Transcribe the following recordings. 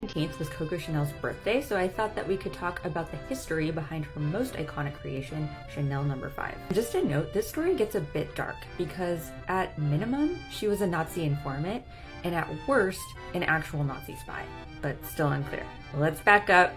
17th was Coco Chanel's birthday, so I thought that we could talk about the history behind her most iconic creation, Chanel No. 5. Just a note, this story gets a bit dark because at minimum, she was a Nazi informant, and at worst, an actual Nazi spy, but still unclear. Let's back up,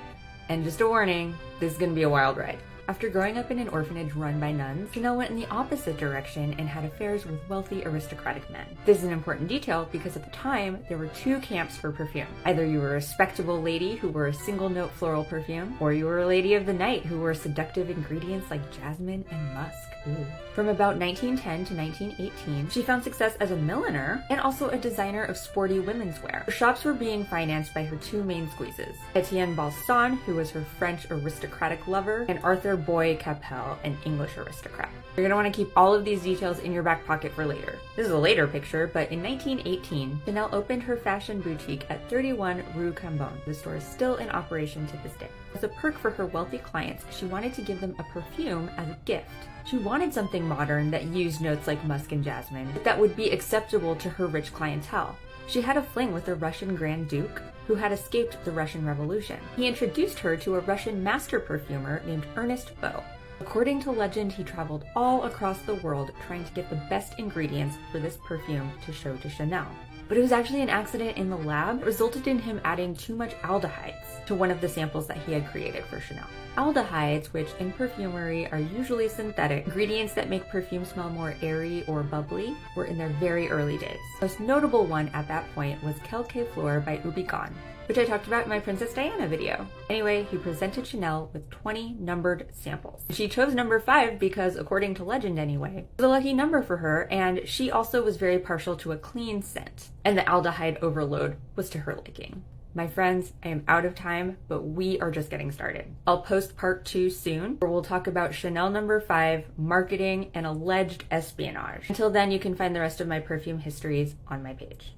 and just a warning, this is gonna be a wild ride. After growing up in an orphanage run by nuns, Chanel went in the opposite direction and had affairs with wealthy aristocratic men. This is an important detail because at the time, there were two camps for perfume. Either you were a respectable lady who wore a single note floral perfume, or you were a lady of the night who wore seductive ingredients like jasmine and musk. Ooh. From about 1910 to 1918, she found success as a milliner and also a designer of sporty women's wear. Her shops were being financed by her two main squeezes, Etienne Balston, who was her French aristocratic lover, and Arthur Boy Capel, an English aristocrat. You're going to want to keep all of these details in your back pocket for later. This is a later picture, but in 1918, Chanel opened her fashion boutique at 31 Rue Cambon. The store is still in operation to this day. As a perk for her wealthy clients, she wanted to give them a perfume as a gift. She wanted something modern that used notes like musk and jasmine, but that would be acceptable to her rich clientele. She had a fling with the Russian Grand Duke, who had escaped the Russian Revolution. He introduced her to a Russian master perfumer named Ernest Beau. According to legend, he traveled all across the world trying to get the best ingredients for this perfume to show to Chanel. But it was actually an accident in the lab that resulted in him adding too much aldehydes to one of the samples that he had created for Chanel. Aldehydes, which in perfumery are usually synthetic ingredients that make perfume smell more airy or bubbly, were in their very early days. The most notable one at that point was Quelques Fleurs by Ubigan, which I talked about in my Princess Diana video. Anyway, he presented Chanel with 20 numbered samples. She chose number 5 because, according to legend anyway, it was a lucky number for her, and she also was very partial to a clean scent, and the aldehyde overload was to her liking. My friends, I am out of time, but we are just getting started. I'll post part 2 soon, where we'll talk about Chanel No. 5, marketing, and alleged espionage. Until then, you can find the rest of my perfume histories on my page.